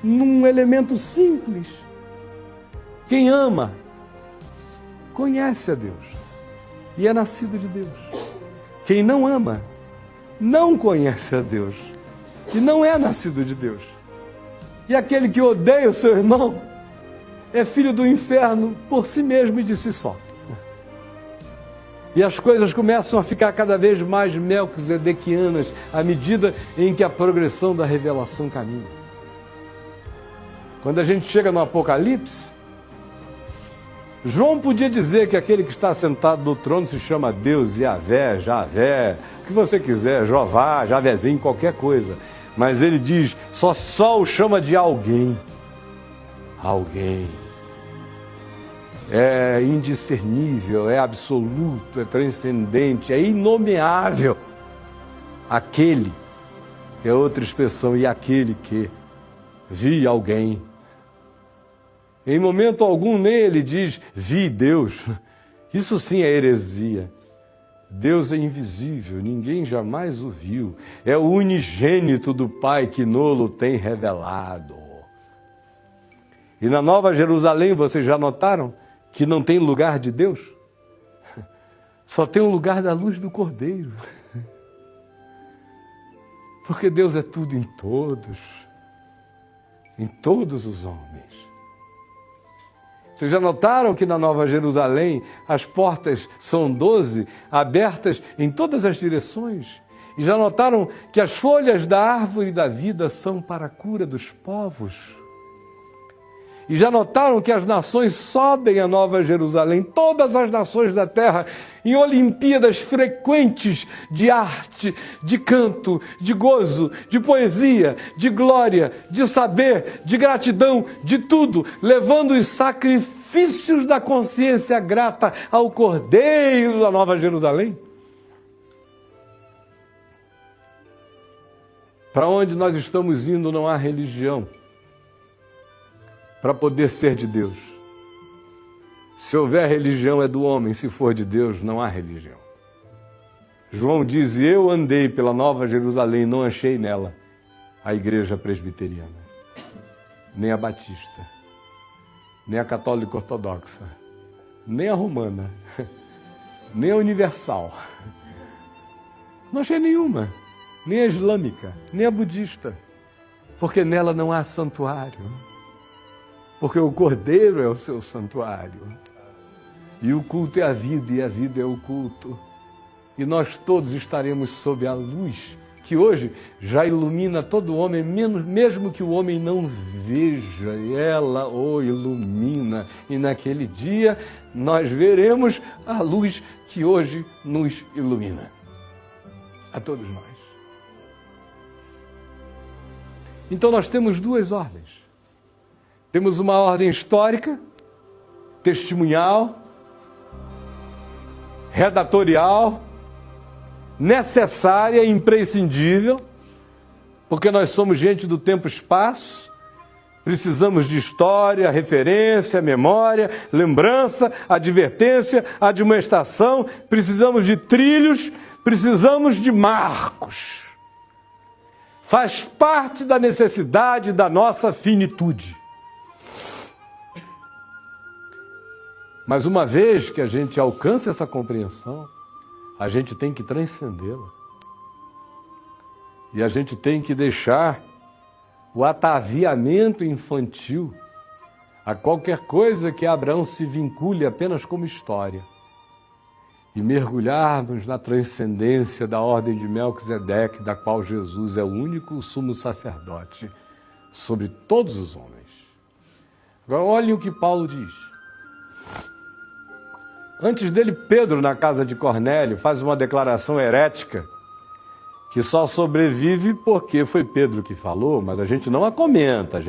num elemento simples. Quem ama, conhece a Deus e é nascido de Deus. Quem não ama, não conhece a Deus e não é nascido de Deus. E aquele que odeia o seu irmão é filho do inferno por si mesmo e de si só. E as coisas começam a ficar cada vez mais melquisedequianas à medida em que a progressão da revelação caminha. Quando a gente chega no Apocalipse, João podia dizer que aquele que está sentado no trono se chama Deus, Yahvé, Javé, o que você quiser, Jová, Javézinho, qualquer coisa. Mas ele diz, só o chama de alguém. Alguém. É indiscernível, é absoluto, é transcendente, é inomeável. Aquele é outra expressão, e aquele que vi alguém. Em momento algum nele diz, vi Deus. Isso sim é heresia. Deus é invisível, ninguém jamais o viu. É o unigênito do Pai que nolo tem revelado. E na Nova Jerusalém, vocês já notaram que não tem lugar de Deus? Só tem um lugar da luz do Cordeiro. Porque Deus é tudo em todos os homens. Vocês já notaram que na Nova Jerusalém as portas são 12, abertas em todas as direções? E já notaram que as folhas da árvore da vida são para a cura dos povos? E já notaram que as nações sobem a Nova Jerusalém, todas as nações da terra, em Olimpíadas frequentes de arte, de canto, de gozo, de poesia, de glória, de saber, de gratidão, de tudo, levando os sacrifícios da consciência grata ao Cordeiro da Nova Jerusalém? Para onde nós estamos indo não há religião para poder ser de Deus. Se houver religião é do homem, se for de Deus não há religião. João diz, eu andei pela Nova Jerusalém, não achei nela a igreja presbiteriana, nem a batista, nem a católica ortodoxa, nem a romana, nem a universal. Não achei nenhuma, nem a islâmica, nem a budista, porque nela não há santuário. Porque o Cordeiro é o seu santuário. E o culto é a vida, e a vida é o culto. E nós todos estaremos sob a luz, que hoje já ilumina todo homem, mesmo que o homem não veja, ela o ilumina. E naquele dia nós veremos a luz que hoje nos ilumina. A todos nós. Então nós temos duas ordens. Temos uma ordem histórica, testemunhal, redatorial, necessária e imprescindível, porque nós somos gente do tempo e espaço, precisamos de história, referência, memória, lembrança, advertência, admoestação, precisamos de trilhos, precisamos de marcos. Faz parte da necessidade da nossa finitude. Mas uma vez que a gente alcança essa compreensão, a gente tem que transcendê-la. E a gente tem que deixar o ataviamento infantil a qualquer coisa que Abraão se vincule apenas como história. E mergulharmos na transcendência da ordem de Melquisedeque, da qual Jesus é o único sumo sacerdote sobre todos os homens. Agora olhem o que Paulo diz. Antes dele, Pedro, na casa de Cornélio, faz uma declaração herética que só sobrevive porque foi Pedro que falou, mas a gente não a comenta.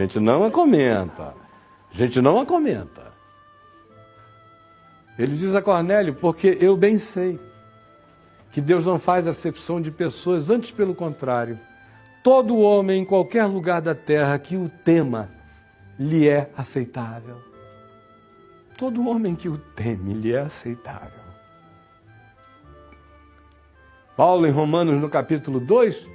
Ele diz a Cornélio, porque eu bem sei que Deus não faz acepção de pessoas, antes pelo contrário. Todo homem em qualquer lugar da terra que o tema lhe é aceitável. Todo homem que o teme lhe é aceitável. Paulo, em Romanos, no capítulo 2,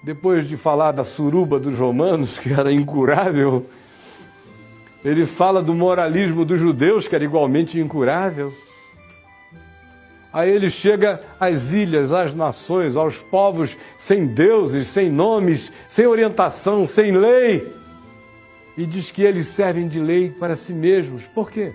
depois de falar da suruba dos romanos, que era incurável, ele fala do moralismo dos judeus, que era igualmente incurável. Aí ele chega às ilhas, às nações, aos povos sem deuses, sem nomes, sem orientação, sem lei. E diz que eles servem de lei para si mesmos. Por quê?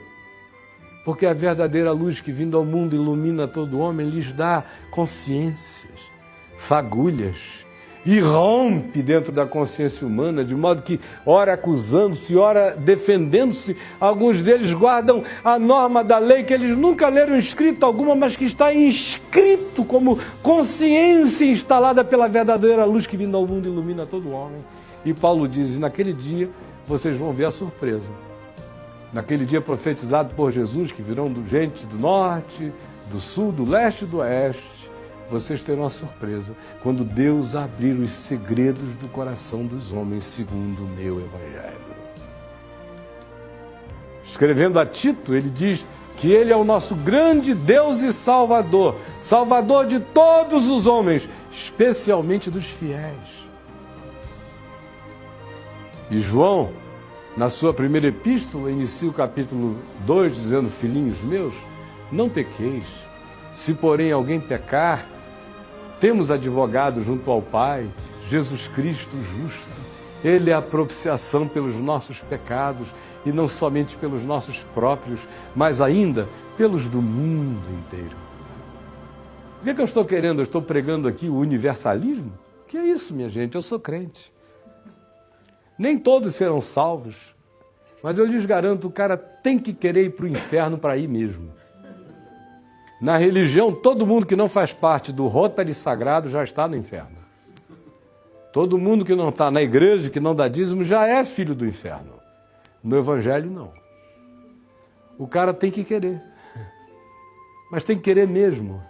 Porque a verdadeira luz que vindo ao mundo ilumina todo homem lhes dá consciências, fagulhas, e rompe dentro da consciência humana, de modo que, ora acusando-se, ora defendendo-se, alguns deles guardam a norma da lei que eles nunca leram escrita alguma, mas que está inscrito como consciência instalada pela verdadeira luz que vindo ao mundo ilumina todo homem. E Paulo diz, naquele dia vocês vão ver a surpresa. Naquele dia profetizado por Jesus, que virão gente do norte, do sul, do leste e do oeste, vocês terão uma surpresa quando Deus abrir os segredos do coração dos homens segundo o meu evangelho. Escrevendo a Tito, ele diz que ele é o nosso grande Deus e Salvador, Salvador de todos os homens, especialmente dos fiéis. E João, na sua primeira epístola, inicia o capítulo 2 dizendo, filhinhos meus, não pequeis. Se porém alguém pecar, temos advogado junto ao Pai, Jesus Cristo justo. Ele é a propiciação pelos nossos pecados, e não somente pelos nossos próprios, mas ainda pelos do mundo inteiro. O que é que eu estou querendo? Eu estou pregando aqui o universalismo? Que é isso, minha gente? Eu sou crente. Nem todos serão salvos, mas eu lhes garanto, o cara tem que querer ir para o inferno para ir mesmo. Na religião, todo mundo que não faz parte do Rotary sagrado já está no inferno. Todo mundo que não está na igreja, que não dá dízimo, já é filho do inferno. No evangelho, não. O cara tem que querer. Mas tem que querer mesmo.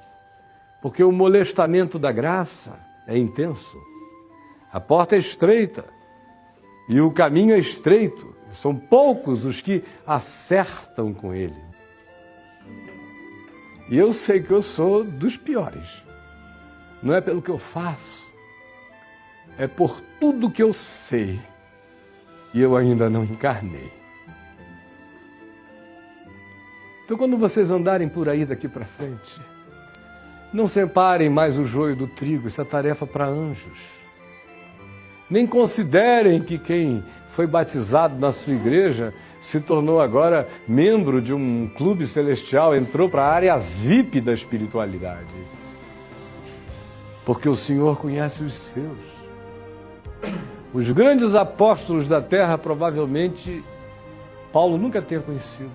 Porque o molestamento da graça é intenso. A porta é estreita. E o caminho é estreito. São poucos os que acertam com ele. E eu sei que eu sou dos piores. Não é pelo que eu faço, é por tudo que eu sei e eu ainda não encarnei. Então, quando vocês andarem por aí daqui para frente, não separem mais o joio do trigo, isso é tarefa para anjos. Nem considerem que quem foi batizado na sua igreja se tornou agora membro de um clube celestial, entrou para a área VIP da espiritualidade. Porque o Senhor conhece os seus. Os grandes apóstolos da terra, provavelmente, Paulo nunca tenha conhecido.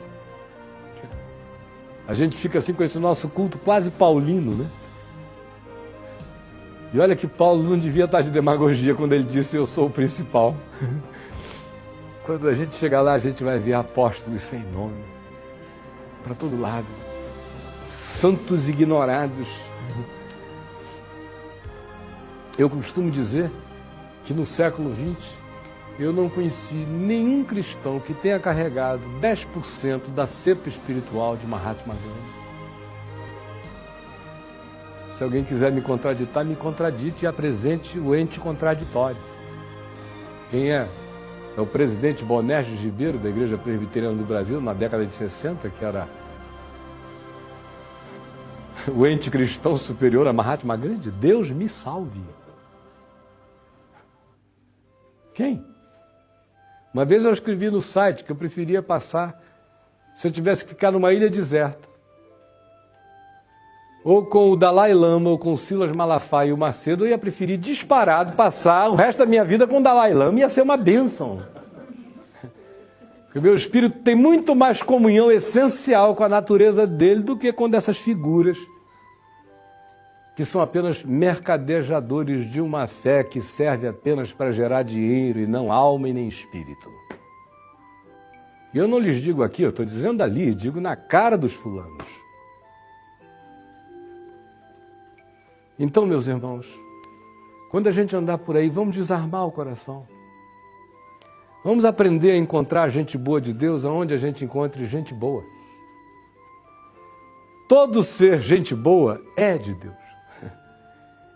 A gente fica assim com esse nosso culto quase paulino, né? E olha que Paulo não devia estar de demagogia quando ele disse, eu sou o principal. Quando a gente chegar lá, a gente vai ver apóstolos sem nome, para todo lado, santos ignorados. Eu costumo dizer que no século XX, eu não conheci nenhum cristão que tenha carregado 10% da cepa espiritual de Mahatma Gandhi. Se alguém quiser me contraditar, me contradite e apresente o ente contraditório. Quem é? É o presidente Bonerges Ribeiro, da Igreja Presbiteriana do Brasil, na década de 60, que era o ente cristão superior a Mahatma Gandhi? Deus me salve. Quem? Uma vez eu escrevi no site que eu preferia passar, se eu tivesse que ficar numa ilha deserta, ou com o Dalai Lama, ou com o Silas Malafaia e o Macedo, eu ia preferir disparado passar o resto da minha vida com o Dalai Lama, ia ser uma bênção. Porque o meu espírito tem muito mais comunhão essencial com a natureza dele do que com dessas figuras, que são apenas mercadejadores de uma fé que serve apenas para gerar dinheiro e não alma e nem espírito. E eu não lhes digo aqui, eu estou dizendo ali, digo na cara dos fulanos. Então, meus irmãos, quando a gente andar por aí, vamos desarmar o coração. Vamos aprender a encontrar gente boa de Deus aonde a gente encontre gente boa. Todo ser gente boa é de Deus.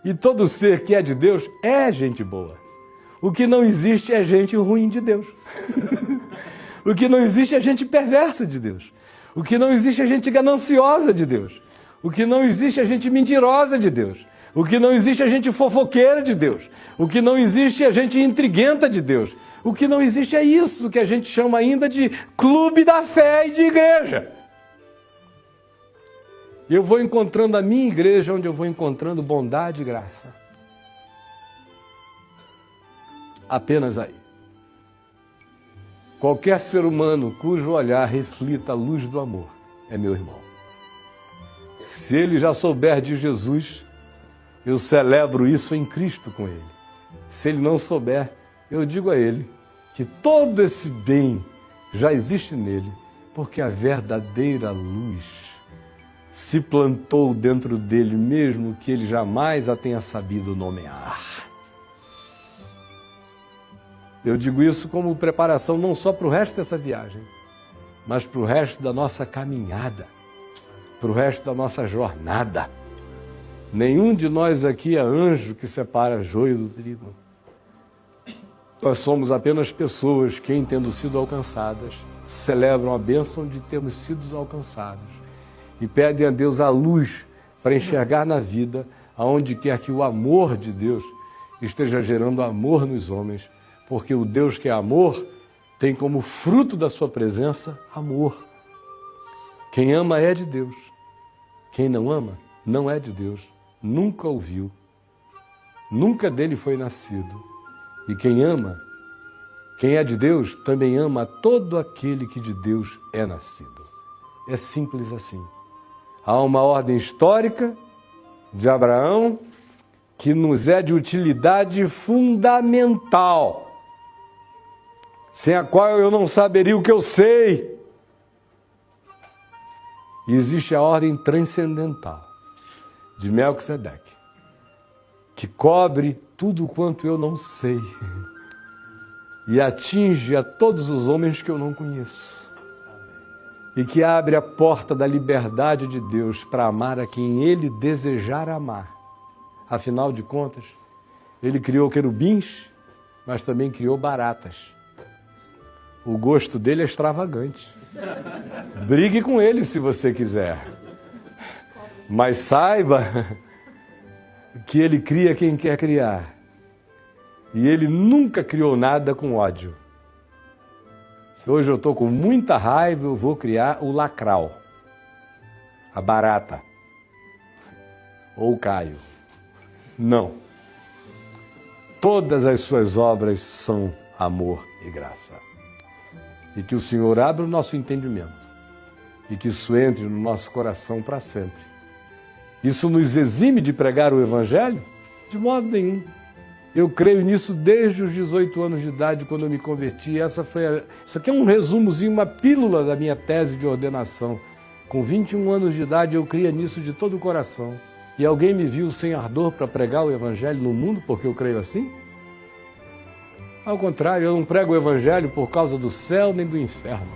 E todo ser que é de Deus é gente boa. O que não existe é gente ruim de Deus. O que não existe é gente perversa de Deus. O que não existe é gente gananciosa de Deus. O que não existe é gente mentirosa de Deus. O que não existe é gente fofoqueira de Deus. O que não existe é gente intriguenta de Deus. O que não existe é isso que a gente chama ainda de clube da fé e de igreja. Eu vou encontrando a minha igreja onde eu vou encontrando bondade e graça. Apenas aí. Qualquer ser humano cujo olhar reflita a luz do amor é meu irmão. Se ele já souber de Jesus, eu celebro isso em Cristo com ele. Se ele não souber, eu digo a ele que todo esse bem já existe nele, porque a verdadeira luz se plantou dentro dele, mesmo que ele jamais a tenha sabido nomear. Eu digo isso como preparação não só para o resto dessa viagem, mas para o resto da nossa caminhada, para o resto da nossa jornada. Nenhum de nós aqui é anjo que separa joio do trigo. Nós somos apenas pessoas que, em tendo sido alcançadas, celebram a bênção de termos sido alcançados e pedem a Deus a luz para enxergar na vida aonde quer que o amor de Deus esteja gerando amor nos homens, porque o Deus que é amor tem como fruto da sua presença amor. Quem ama é de Deus. Quem não ama não é de Deus. Nunca ouviu. Nunca dele foi nascido. E quem ama, quem é de Deus, também ama todo aquele que de Deus é nascido. É simples assim. Há uma ordem histórica de Abraão que nos é de utilidade fundamental, sem a qual eu não saberia o que eu sei. E existe a ordem transcendental de Melquisedeque, que cobre tudo quanto eu não sei e atinge a todos os homens que eu não conheço. E que abre a porta da liberdade de Deus para amar a quem Ele desejar amar. Afinal de contas, Ele criou querubins, mas também criou baratas. O gosto dele é extravagante. Brigue com ele se você quiser. Mas saiba que Ele cria quem quer criar. E Ele nunca criou nada com ódio. Se hoje eu estou com muita raiva, eu vou criar o lacral, a barata, ou o Caio. Não. Todas as suas obras são amor e graça. E que o Senhor abra o nosso entendimento e que isso entre no nosso coração para sempre. Isso nos exime de pregar o Evangelho? De modo nenhum. Eu creio nisso desde os 18 anos de idade, quando eu me converti. Isso aqui é um resumozinho, uma pílula da minha tese de ordenação. Com 21 anos de idade, eu cria nisso de todo o coração. E alguém me viu sem ardor para pregar o Evangelho no mundo, porque eu creio assim? Ao contrário, eu não prego o Evangelho por causa do céu nem do inferno.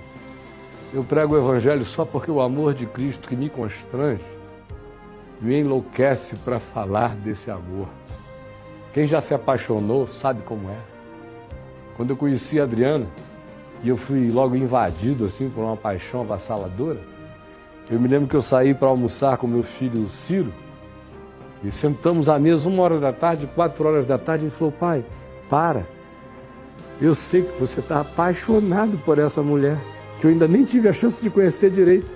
Eu prego o Evangelho só porque o amor de Cristo, que me constrange, me enlouquece para falar desse amor. Quem já se apaixonou sabe como é. Quando eu conheci a Adriana, e eu fui logo invadido assim por uma paixão avassaladora, eu me lembro que eu saí para almoçar com meu filho Ciro, e sentamos à mesa 1h da tarde, 4h da tarde, e ele falou: pai, para, eu sei que você está apaixonado por essa mulher, que eu ainda nem tive a chance de conhecer direito.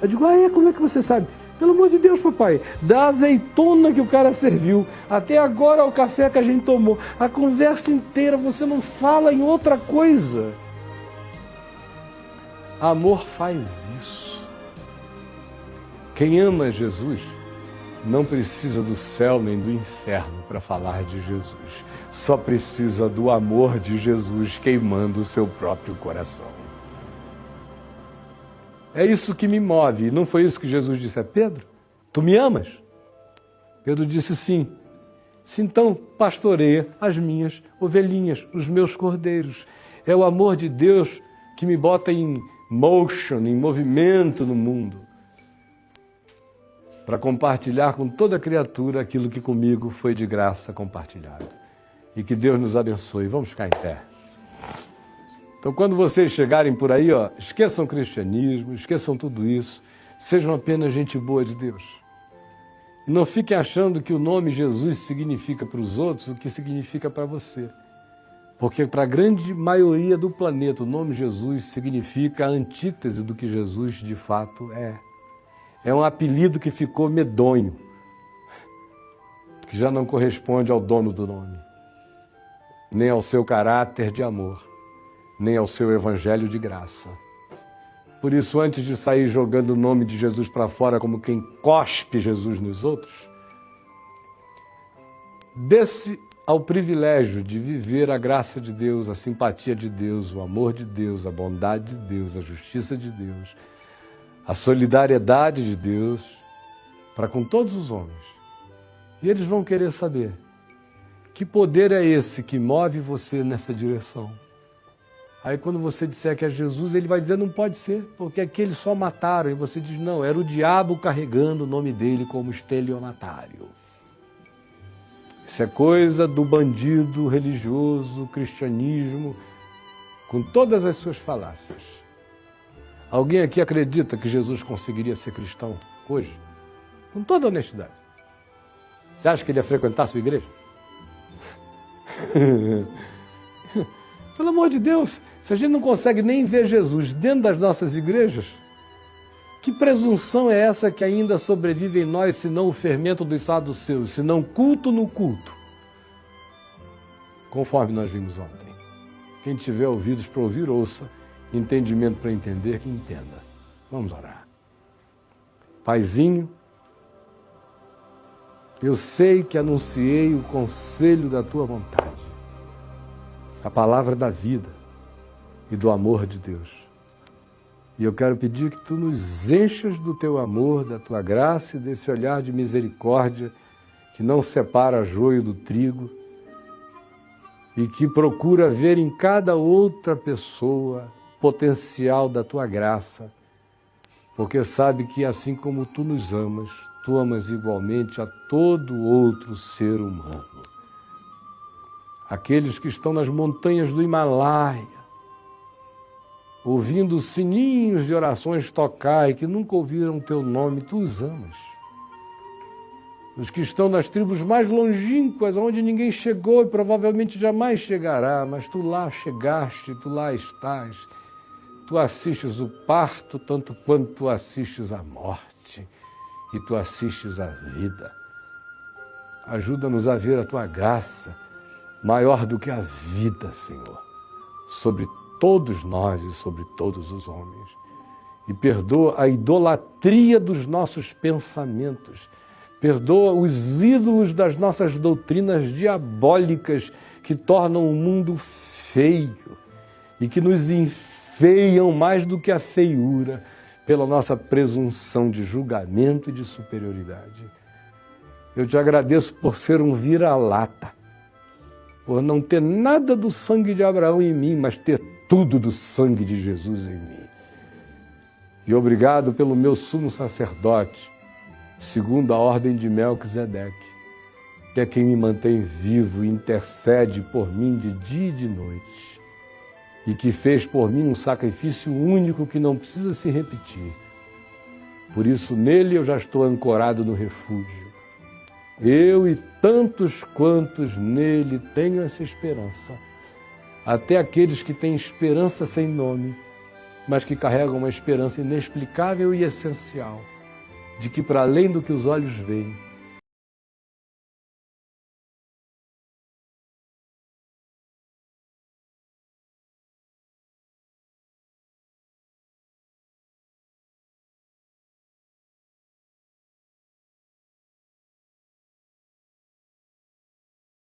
Eu digo: como é que você sabe? Pelo amor de Deus, papai, da azeitona que o cara serviu, até agora o café que a gente tomou, a conversa inteira, você não fala em outra coisa. Amor faz isso. Quem ama Jesus não precisa do céu nem do inferno para falar de Jesus. Só precisa do amor de Jesus queimando o seu próprio coração. É isso que me move. Não foi isso que Jesus disse a Pedro? Tu me amas? Pedro disse sim. Se então pastoreia as minhas ovelhinhas, os meus cordeiros. É o amor de Deus que me bota em motion, em movimento no mundo. para compartilhar com toda criatura aquilo que comigo foi de graça compartilhado. E que Deus nos abençoe. Vamos ficar em pé. Então, quando vocês chegarem por aí, esqueçam o cristianismo, esqueçam tudo isso, sejam apenas gente boa de Deus. E não fiquem achando que o nome Jesus significa para os outros o que significa para você. Porque para a grande maioria do planeta, o nome Jesus significa a antítese do que Jesus de fato é. É um apelido que ficou medonho, que já não corresponde ao dono do nome, nem ao seu caráter de amor, nem ao seu evangelho de graça. Por isso, antes de sair jogando o nome de Jesus para fora como quem cospe Jesus nos outros, dê-se ao privilégio de viver a graça de Deus, a simpatia de Deus, o amor de Deus, a bondade de Deus, a justiça de Deus, a solidariedade de Deus para com todos os homens. E eles vão querer saber que poder é esse que move você nessa direção. Aí quando você disser que é Jesus, ele vai dizer não pode ser, porque aqueles só mataram. E você diz não, era o diabo carregando o nome dele como estelionatário. Isso é coisa do bandido religioso, cristianismo, com todas as suas falácias. Alguém aqui acredita que Jesus conseguiria ser cristão hoje? Com toda honestidade. Você acha que ele ia frequentar a sua igreja? Pelo amor de Deus, se a gente não consegue nem ver Jesus dentro das nossas igrejas, que presunção é essa que ainda sobrevive em nós, senão o fermento dos saduceus, senão culto no culto? Conforme nós vimos ontem. Quem tiver ouvidos para ouvir, ouça. Entendimento para entender, que entenda. Vamos orar. Paizinho, eu sei que anunciei o conselho da tua vontade, a palavra da vida e do amor de Deus. E eu quero pedir que tu nos enchas do teu amor, da tua graça e desse olhar de misericórdia que não separa joio do trigo e que procura ver em cada outra pessoa potencial da tua graça, porque sabe que assim como tu nos amas, tu amas igualmente a todo outro ser humano. Aqueles que estão nas montanhas do Himalaia, ouvindo sininhos de orações tocar e que nunca ouviram teu nome, tu os amas. Os que estão nas tribos mais longínquas, onde ninguém chegou e provavelmente jamais chegará, mas tu lá chegaste, tu lá estás. Tu assistes o parto tanto quanto tu assistes a morte e tu assistes a vida. Ajuda-nos a ver a tua graça maior do que a vida, Senhor, sobre todos nós e sobre todos os homens. E perdoa a idolatria dos nossos pensamentos. Perdoa os ídolos das nossas doutrinas diabólicas que tornam o mundo feio e que nos feiam mais do que a feiura pela nossa presunção de julgamento e de superioridade. Eu te agradeço por ser um vira-lata, por não ter nada do sangue de Abraão em mim, mas ter tudo do sangue de Jesus em mim. E obrigado pelo meu sumo sacerdote, segundo a ordem de Melquisedeque, que é quem me mantém vivo e intercede por mim de dia e de noite, e que fez por mim um sacrifício único que não precisa se repetir. Por isso, nele eu já estou ancorado no refúgio. Eu e tantos quantos nele tenho essa esperança. Até aqueles que têm esperança sem nome, mas que carregam uma esperança inexplicável e essencial, de que para além do que os olhos veem,